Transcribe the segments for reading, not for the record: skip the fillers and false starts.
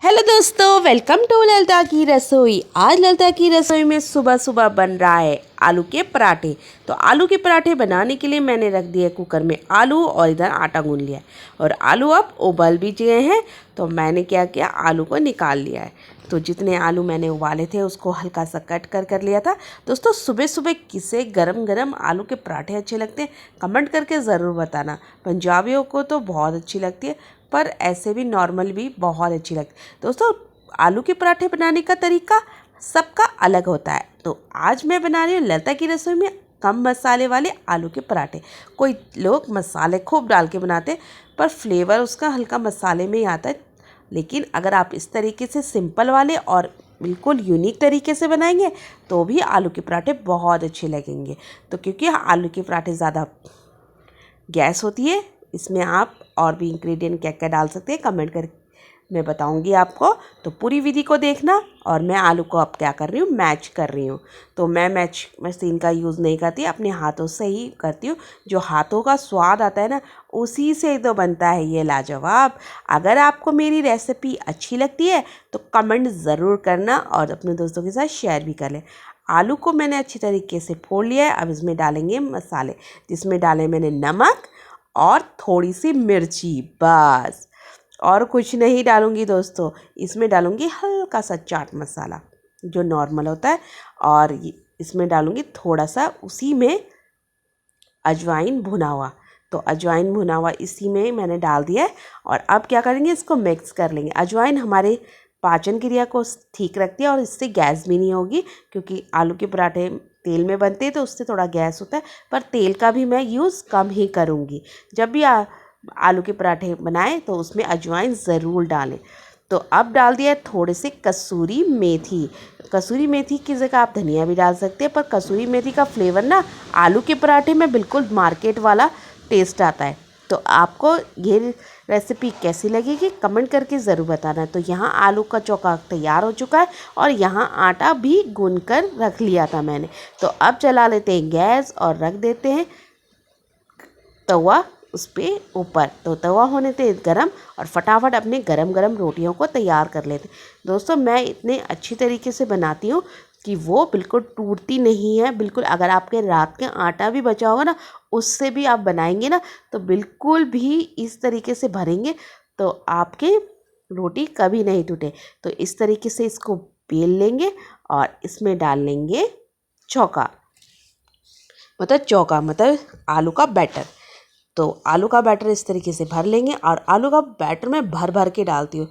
Hello दोस्तों, welcome to Lalita की रसोई। आज ललिता की रसोई में सुबह सुबह बन रहा है आलू के पराठे। तो आलू के पराठे बनाने के लिए मैंने रख दिया कुकर में आलू और इधर आटा गूंद लिया है। और आलू अब उबल भी गए हैं तो मैंने क्या किया, आलू को निकाल लिया है। तो जितने आलू मैंने उबाले थे उसको हल्का सा कट कर लिया था। दोस्तों, सुबह सुबह किसे गरम गरम आलू के पराठे अच्छे लगते हैं कमेंट करके ज़रूर बताना। पंजाबियों को तो बहुत अच्छी लगती है, पर ऐसे भी नॉर्मल भी बहुत अच्छी लगती है। दोस्तों, आलू के पराठे बनाने का तरीका सबका अलग होता है। तो आज मैं बना रही हूँ ललिता की रसोई में कम मसाले वाले आलू के पराठे। कोई लोग मसाले खूब डाल के बनाते हैं, पर फ्लेवर उसका हल्का मसाले में ही आता है। लेकिन अगर आप इस तरीके से सिंपल वाले और बिल्कुल यूनिक तरीके से बनाएंगे तो भी आलू के पराठे बहुत अच्छे लगेंगे। तो क्योंकि आलू के पराठे ज़्यादा गैस होती है, इसमें आप और भी इंग्रेडिएंट क्या क्या डाल सकते हैं कमेंट कर मैं बताऊंगी आपको। तो पूरी विधि को देखना। और मैं आलू को अब क्या कर रही हूँ, मैच कर रही हूँ। तो मैं मैच मशीन का यूज़ नहीं करती, अपने हाथों से ही करती हूँ। जो हाथों का स्वाद आता है ना, उसी से तो बनता है ये लाजवाब। अगर आपको मेरी रेसिपी अच्छी लगती है तो कमेंट ज़रूर करना और अपने दोस्तों के साथ शेयर भी कर लें। आलू को मैंने अच्छी तरीके से फोड़ लिया है। अब इसमें डालेंगे मसाले, जिसमें डाले मैंने नमक और थोड़ी सी मिर्ची, बस। और कुछ नहीं डालूंगी दोस्तों, इसमें डालूंगी हल्का सा चाट मसाला जो नॉर्मल होता है। और इसमें डालूंगी थोड़ा सा उसी में अजवाइन भुना हुआ। तो अजवाइन भुना हुआ इसी में मैंने डाल दिया है। और अब क्या करेंगे, इसको मिक्स कर लेंगे। अजवाइन हमारे पाचन क्रिया को ठीक रखती है और इससे गैस भी नहीं होगी, क्योंकि आलू के पराठे तेल में बनते हैं तो उससे थोड़ा गैस होता है। पर तेल का भी मैं यूज़ कम ही करूँगी। जब भी आलू के पराठे बनाएं तो उसमें अजवाइन ज़रूर डालें। तो अब डाल दिया थोड़े से कसूरी मेथी। कसूरी मेथी की जगह आप धनिया भी डाल सकते हैं, पर कसूरी मेथी का फ्लेवर ना आलू के पराठे में बिल्कुल मार्केट वाला टेस्ट आता है। तो आपको ये रेसिपी कैसी लगेगी कमेंट करके ज़रूर बताना। तो यहाँ आलू का चोखा तैयार हो चुका है और यहाँ आटा भी गूंद कर रख लिया था मैंने। तो अब चला लेते हैं गैस और रख देते हैं तवा उस पर ऊपर। तो तवा होने से गरम और फटाफट अपने गरम गरम रोटियों को तैयार कर लेते। दोस्तों, मैं इतने अच्छी तरीके से बनाती हूँ कि वो बिल्कुल टूटती नहीं है। बिल्कुल, अगर आपके रात के आटा भी बचा होगा ना, उससे भी आप बनाएंगे ना तो बिल्कुल भी इस तरीके से भरेंगे तो आपके रोटी कभी नहीं टूटे। तो इस तरीके से इसको बेल लेंगे और इसमें डाल लेंगे चौका, मतलब चौका मतलब आलू का बैटर। तो आलू का बैटर इस तरीके से भर लेंगे और आलू का बैटर मैं भर भर के डालती हूँ।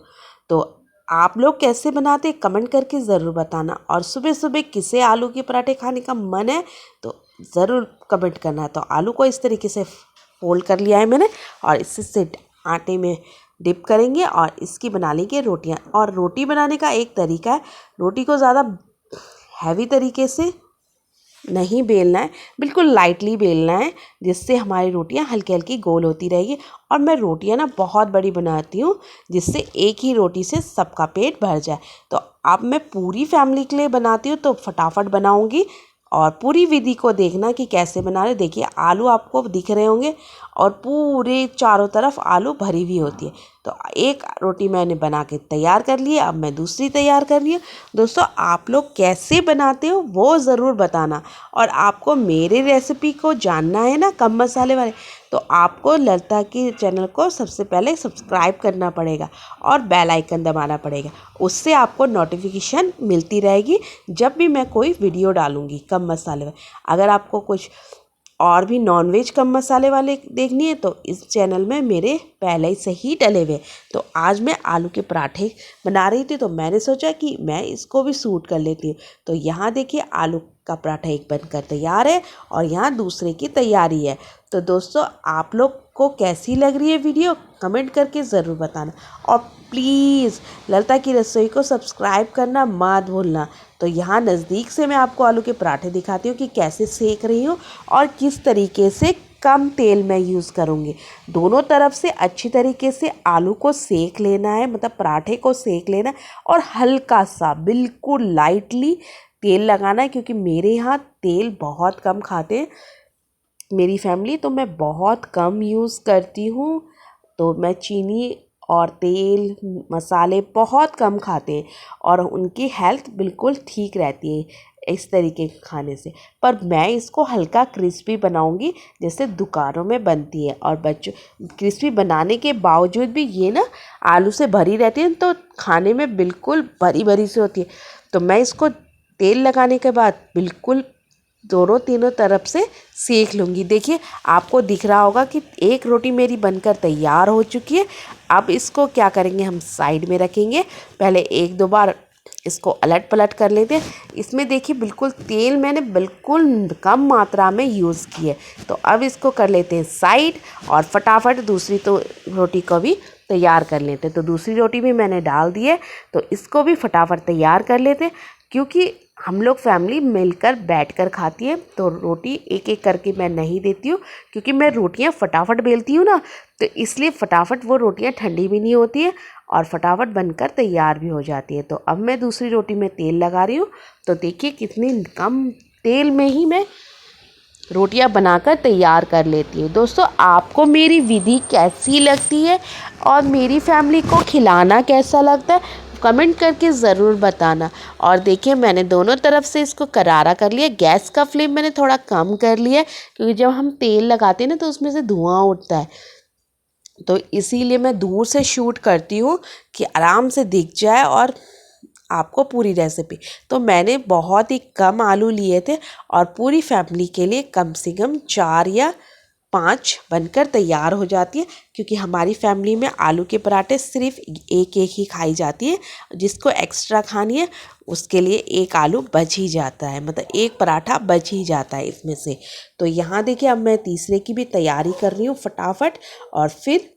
तो आप लोग कैसे बनाते हैं कमेंट करके ज़रूर बताना। और सुबह सुबह किसे आलू के पराठे खाने का मन है तो ज़रूर कमेंट करना। तो आलू को इस तरीके से फोल्ड कर लिया है मैंने और इससे आटे में डिप करेंगे और इसकी बना लेंगे रोटियाँ। और रोटी बनाने का एक तरीका है, रोटी को ज़्यादा हैवी तरीके से नहीं बेलना है, बिल्कुल लाइटली बेलना है, जिससे हमारी रोटियां हल्की हल्की गोल होती रहेगी। और मैं रोटियां ना बहुत बड़ी बनाती हूँ, जिससे एक ही रोटी से सबका पेट भर जाए। तो अब मैं पूरी फैमिली के लिए बनाती हूँ तो फटाफट बनाऊँगी। और पूरी विधि को देखना कि कैसे बना रहे। देखिए, आलू आपको दिख रहे होंगे और पूरे चारों तरफ आलू भरी हुई होती है। तो एक रोटी मैंने बना के तैयार कर ली है, अब मैं दूसरी तैयार कर रही हूँ। दोस्तों, आप लोग कैसे बनाते हो वो ज़रूर बताना। और आपको मेरे रेसिपी को जानना है ना कम मसाले वाले, तो आपको ललिता की चैनल को सबसे पहले सब्सक्राइब करना पड़ेगा और बेल आइकन दबाना पड़ेगा। उससे आपको नोटिफिकेशन मिलती रहेगी जब भी मैं कोई वीडियो डालूँगी कम मसाले वाले। अगर आपको कुछ और भी नॉनवेज कम मसाले वाले देखनी है तो इस चैनल में मेरे पहले से ही डले हुए। तो आज मैं आलू के पराठे बना रही थी तो मैंने सोचा कि मैं इसको भी शूट कर लेती हूँ। तो यहाँ देखिए, आलू का पराठा एक बनकर तैयार है और यहाँ दूसरे की तैयारी है। तो दोस्तों, आप लोग को कैसी लग रही है वीडियो कमेंट करके ज़रूर बताना। और प्लीज़ ललिता की रसोई को सब्सक्राइब करना मत भूलना। तो यहाँ नज़दीक से मैं आपको आलू के पराठे दिखाती हूँ कि कैसे सेक रही हूँ और किस तरीके से कम तेल में यूज़ करूँगी। दोनों तरफ से अच्छी तरीके से आलू को सेक लेना है, मतलब पराठे को सेक लेना है। और हल्का सा बिल्कुल लाइटली तेल लगाना है, क्योंकि मेरे यहाँ तेल बहुत कम खाते हैं मेरी फैमिली, तो मैं बहुत कम यूज़ करती हूँ। तो मैं चीनी और तेल मसाले बहुत कम खाते हैं और उनकी हेल्थ बिल्कुल ठीक रहती है इस तरीके के खाने से। पर मैं इसको हल्का क्रिस्पी बनाऊंगी जैसे दुकानों में बनती है। और बच्चों क्रिस्पी बनाने के बावजूद भी ये ना आलू से भरी रहती है तो खाने में बिल्कुल भरी भरी सी होती है। तो मैं इसको तेल लगाने के बाद बिल्कुल दोनों तीनों तरफ से सेक लूँगी। देखिए आपको दिख रहा होगा कि एक रोटी मेरी बनकर तैयार हो चुकी है। अब इसको क्या करेंगे, हम साइड में रखेंगे। पहले एक दो बार इसको अलट पलट कर लेते हैं। इसमें देखिए बिल्कुल तेल मैंने बिल्कुल कम मात्रा में यूज़ की है। तो अब इसको कर लेते हैं साइड और फटाफट दूसरी तो रोटी को भी तैयार कर लेते हैं। तो दूसरी रोटी भी मैंने डाल दी है, तो इसको भी फटाफट तैयार कर लेते हैं। क्योंकि हम लोग फैमिली मिलकर बैठकर खाती है तो रोटी एक एक करके मैं नहीं देती हूँ, क्योंकि मैं रोटियाँ फटाफट बेलती हूँ ना, तो इसलिए फटाफट वो रोटियाँ ठंडी भी नहीं होती है और फटाफट बनकर तैयार भी हो जाती है। तो अब मैं दूसरी रोटी में तेल लगा रही हूँ। तो देखिए कितनी कम तेल में ही मैं रोटियां बनाकर तैयार कर लेती हूँ। दोस्तों आपको मेरी विधि कैसी लगती है और मेरी फैमिली को खिलाना कैसा लगता है, कमेंट करके ज़रूर बताना। और देखिए मैंने दोनों तरफ से इसको करारा कर लिया। गैस का फ्लेम मैंने थोड़ा कम कर लिया, क्योंकि जब हम तेल लगाते हैं ना तो उसमें से धुआं उठता है, तो इसीलिए मैं दूर से शूट करती हूँ कि आराम से दिख जाए और आपको पूरी रेसिपी। तो मैंने बहुत ही कम आलू लिए थे और पूरी फैमिली के लिए कम से कम 4 या 5 बनकर तैयार हो जाती है, क्योंकि हमारी फैमिली में आलू के पराठे सिर्फ एक एक ही खाई जाती है। जिसको एक्स्ट्रा खानी है उसके लिए एक आलू बच ही जाता है, मतलब एक पराठा बच ही जाता है इसमें से। तो यहाँ देखिए अब मैं तीसरे की भी तैयारी कर रही हूँ फटाफट, और फिर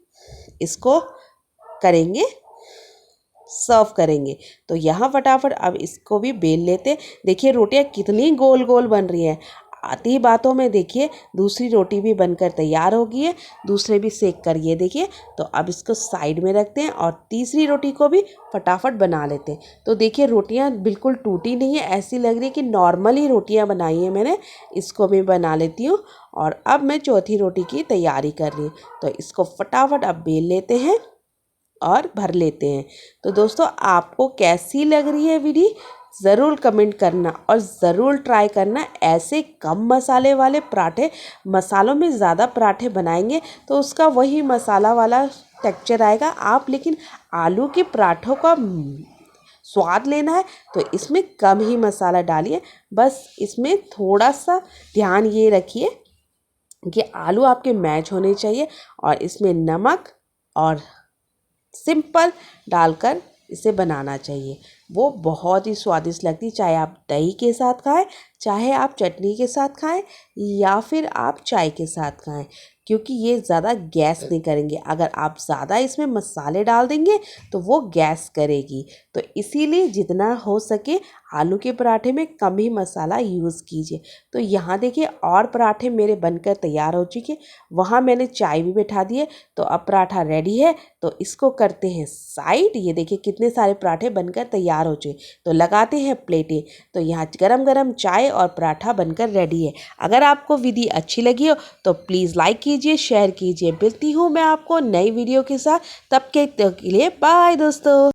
इसको करेंगे सर्व करेंगे। तो यहाँ फटाफट अब इसको भी बेल लेते। देखिए रोटियाँ कितनी गोल गोल बन रही हैं। आती बातों में देखिए दूसरी रोटी भी बनकर तैयार हो गई है, दूसरे भी सेक कर ये देखिए। तो अब इसको साइड में रखते हैं और तीसरी रोटी को भी फटाफट बना लेते हैं। तो देखिए रोटियाँ बिल्कुल टूटी नहीं है, ऐसी लग रही है कि नॉर्मल ही रोटियाँ बनाई हैं मैंने। इसको भी बना लेती हूँ और अब मैं चौथी रोटी की तैयारी कर रही हूँ। तो इसको फटाफट अब बेल लेते हैं और भर लेते हैं। तो दोस्तों आपको कैसी लग रही है विधि ज़रूर कमेंट करना और ज़रूर ट्राई करना। ऐसे कम मसाले वाले पराठे, मसालों में ज़्यादा पराठे बनाएंगे तो उसका वही मसाला वाला टेक्सचर आएगा। आप लेकिन आलू के पराठों का स्वाद लेना है तो इसमें कम ही मसाला डालिए। बस इसमें थोड़ा सा ध्यान ये रखिए कि आलू आपके मैच होने चाहिए और इसमें नमक और सिंपल डालकर इसे बनाना चाहिए। वो बहुत ही स्वादिष्ट लगती, चाहे आप दही के साथ खाएं, चाहे आप चटनी के साथ खाएं या फिर आप चाय के साथ खाएं, क्योंकि ये ज़्यादा गैस नहीं करेंगे। अगर आप ज़्यादा इसमें मसाले डाल देंगे तो वो गैस करेगी। तो इसीलिए जितना हो सके आलू के पराठे में कम ही मसाला यूज़ कीजिए। तो यहाँ देखिए और पराठे मेरे बनकर तैयार हो चुके, वहाँ मैंने चाय भी बैठा दी है। तो अब पराठा रेडी है, तो इसको करते हैं साइड। ये देखिए कितने सारे पराठे बनकर तैयार हो चुके। तो लगाते हैं प्लेटें। तो यहाँ गरम गरम चाय और पराठा बनकर रेडी है। अगर आपको विधि अच्छी लगी हो तो प्लीज़ लाइक कीजिए, शेयर कीजिए। मिलती हूँ मैं आपको नई वीडियो के साथ, तब के लिए बाय दोस्तों।